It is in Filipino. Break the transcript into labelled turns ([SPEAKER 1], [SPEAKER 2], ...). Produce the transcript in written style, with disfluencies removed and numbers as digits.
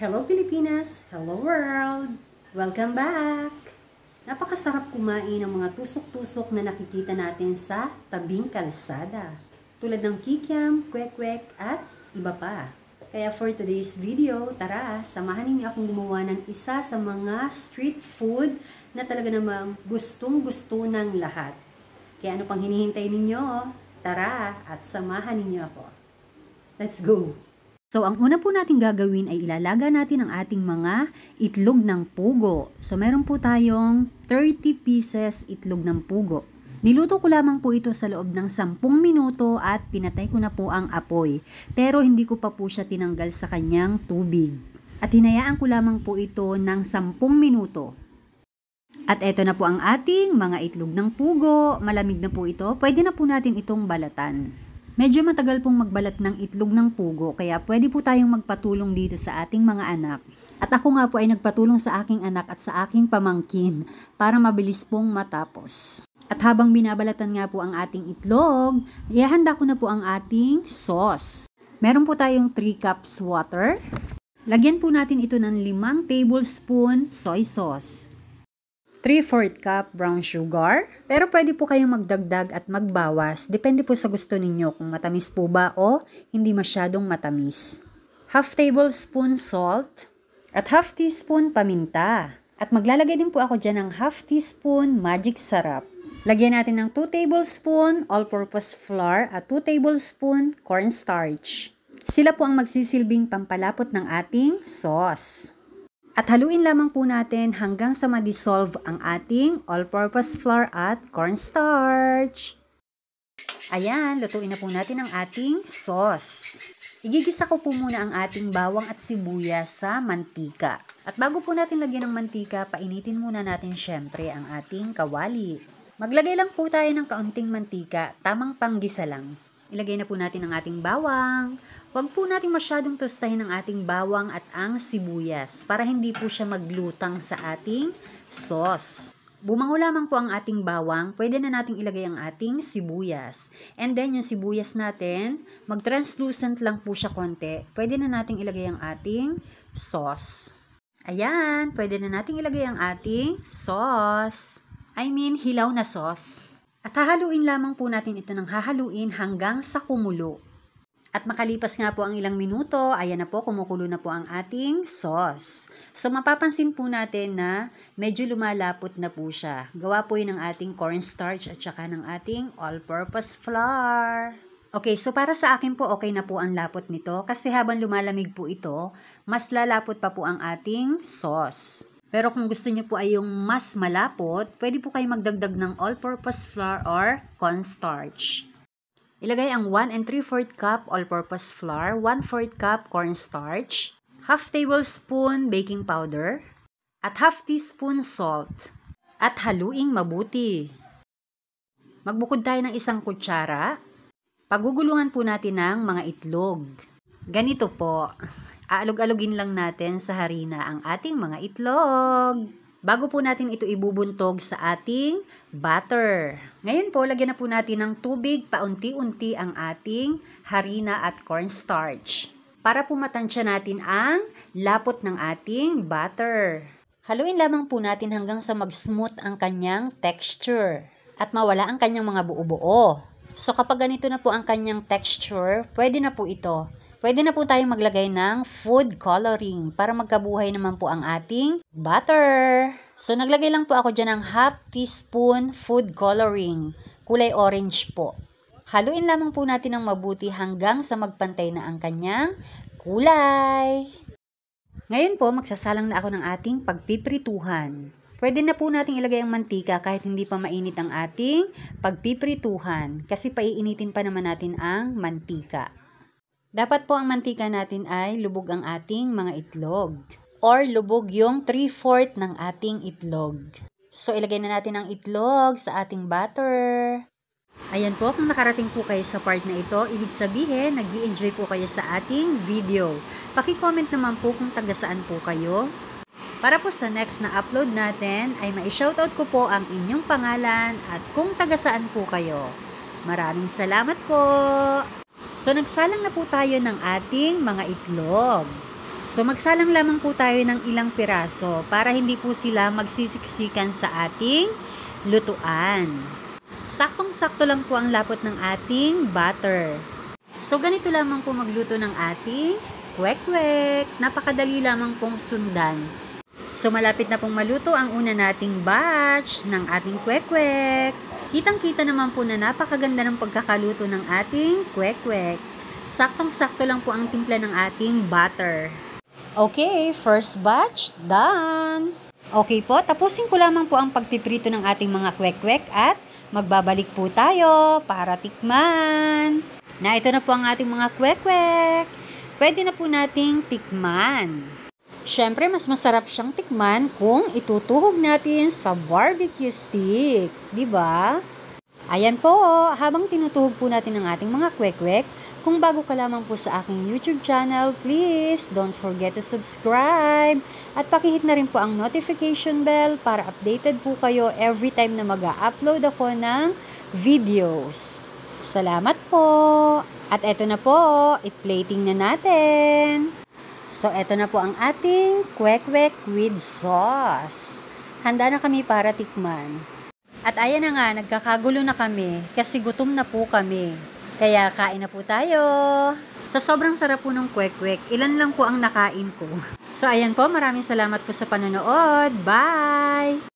[SPEAKER 1] Hello Pilipinas! Hello world! Welcome back! Napakasarap kumain ng mga tusok-tusok na nakikita natin sa tabing kalsada. Tulad ng kikiam, kwek-kwek at iba pa. Kaya for today's video, tara, samahan niyo akong gumawa ng isa sa mga street food na talaga namang gustong-gusto ng lahat. Kaya ano pang hinihintay ninyo? Tara at samahan ninyo ako. Let's go! So, ang una po natin gagawin ay ilalaga natin ang ating mga itlog ng pugo. So, meron po tayong 30 pieces itlog ng pugo. Niluto ko lamang po ito sa loob ng 10 minuto at pinatay ko na po ang apoy. Pero hindi ko pa po siya tinanggal sa kanyang tubig. At hinayaan ko lamang po ito ng 10 minuto. At eto na po ang ating mga itlog ng pugo. Malamig na po ito. Pwede na po natin itong balatan. Medyo matagal pong magbalat ng itlog ng pugo, kaya pwede po tayong magpatulong dito sa ating mga anak. At ako nga po ay nagpatulong sa aking anak at sa aking pamangkin para mabilis pong matapos. At habang binabalatan nga po ang ating itlog, ihahanda ko na po ang ating sauce. Meron po tayong 3 cups water. Lagyan po natin ito ng 5 tablespoon soy sauce. 3/4 cup brown sugar. Pero pwede po kayong magdagdag at magbawas. Depende po sa gusto ninyo kung matamis po ba o hindi masyadong matamis. 1/2 tablespoon salt at 1/2 teaspoon paminta. At maglalagay din po ako dyan ng 1/2 teaspoon magic sarap. Lagyan natin ng 2 tablespoon all-purpose flour at 2 tablespoon cornstarch. Sila po ang magsisilbing pampalapot ng ating sauce. At haluin lamang po natin hanggang sa ma-dissolve ang ating all-purpose flour at cornstarch. Ayan, lutuin na po natin ang ating sauce. Igigisa ko po muna ang ating bawang at sibuyas sa mantika. At bago po natin lagyan ng mantika, painitin muna natin syempre ang ating kawali. Maglagay lang po tayo ng kaunting mantika, tamang panggisa lang. Ilagay na po natin ang ating bawang. Huwag po natin masyadong tostahin ang ating bawang at ang sibuyas para hindi po siya maglutang sa ating sauce. Bumango lamang po ang ating bawang, pwede na nating ilagay ang ating sibuyas. And then yung sibuyas natin, mag-translucent lang po siya konti. Pwede na nating ilagay ang ating sauce. Ayan, pwede na nating ilagay ang ating sauce. Hilaw na sauce. At hahaluin lamang po natin ito ng hahaluin hanggang sa kumulo. At makalipas nga po ang ilang minuto, ayan na po, kumukulo na po ang ating sauce. So mapapansin po natin na medyo lumalapot na po siya. Gawa po yun ng ating cornstarch at saka ng ating all-purpose flour. Okay, so para sa akin po okay na po ang lapot nito kasi habang lumalamig po ito, mas lalapot pa po ang ating sauce. Pero kung gusto niyo po ay yung mas malapot, pwede po kayo magdagdag ng all-purpose flour or cornstarch. Ilagay ang 1 3/4 cup all-purpose flour, 1/4 cup cornstarch, 1/2 tablespoon baking powder, at 1/2 teaspoon salt. At haluing mabuti. Magbukod tayo ng 1 kutsara. Pagugulungan po natin ng mga itlog. Ganito po. Aalog-alogin lang natin sa harina ang ating mga itlog. Bago po natin ito ibubuntog sa ating butter. Ngayon po, lagyan na po natin ng tubig paunti-unti ang ating harina at cornstarch. Para po matansya natin ang lapot ng ating butter. Haluin lamang po natin hanggang sa mag-smooth ang kanyang texture at mawala ang kanyang mga buo-buo. So kapag ganito na po ang kanyang texture, pwede na po ito. Pwede na po tayong maglagay ng food coloring para magkabuhay naman po ang ating butter. So, naglagay lang po ako dyan ng 1/2 teaspoon food coloring. Kulay orange po. Haluin lamang po natin ng mabuti hanggang sa magpantay na ang kanyang kulay. Ngayon po, magsasalang na ako ng ating pagpiprituhan. Pwede na po nating ilagay ang mantika kahit hindi pa mainit ang ating pagpiprituhan kasi paiinitin pa naman natin ang mantika. Dapat po ang mantika natin ay lubog ang ating mga itlog. Or lubog yung 3/4 ng ating itlog. So, ilagay na natin ang itlog sa ating butter. Ayan po, kung nakarating po kayo sa part na ito, ibig sabihin, nag-i-enjoy po kayo sa ating video. Paki-comment naman po kung taga saan po kayo. Para po sa next na upload natin, ay mai-shoutout ko po ang inyong pangalan at kung taga saan po kayo. Maraming salamat po! So, nagsalang na po tayo ng ating mga itlog. So magsalang lamang po tayo ng ilang piraso para hindi po sila magsisiksikan sa ating lutuan. Saktong-sakto lang po ang lapot ng ating butter. So ganito lamang po magluto ng ating kwek-kwek. Napakadali lamang pong sundan. So malapit na pong maluto ang una nating batch ng ating kwek-kwek. Kitang-kita naman po na napakaganda ng pagkakaluto ng ating kwek-kwek. Saktong-sakto lang po ang timpla ng ating butter. Okay, first batch, done! Okay po, tapusin ko lamang po ang pagpiprito ng ating mga kwek-kwek at magbabalik po tayo para tikman. Na ito na po ang ating mga kwek-kwek. Pwede na po nating tikman. Siyempre, mas masarap siyang tikman kung itutuhog natin sa barbecue stick. Diba? Ayan po, habang tinutuhog po natin ang ating mga kwek-kwek, kung bago ka lamang po sa aking YouTube channel, please don't forget to subscribe at pakihit na rin po ang notification bell para updated po kayo every time na mag-upload ako ng videos. Salamat po! At eto na po, i-plating na natin. So, eto na po ang ating kwek-kwek with sauce. Handa na kami para tikman. At ayan na nga, nagkakagulo na kami kasi gutom na po kami. Kaya kain na po tayo. Sa sobrang sarap po ng kwek-kwek, ilan lang po ang nakain ko. So, ayan po, maraming salamat po sa panonood. Bye!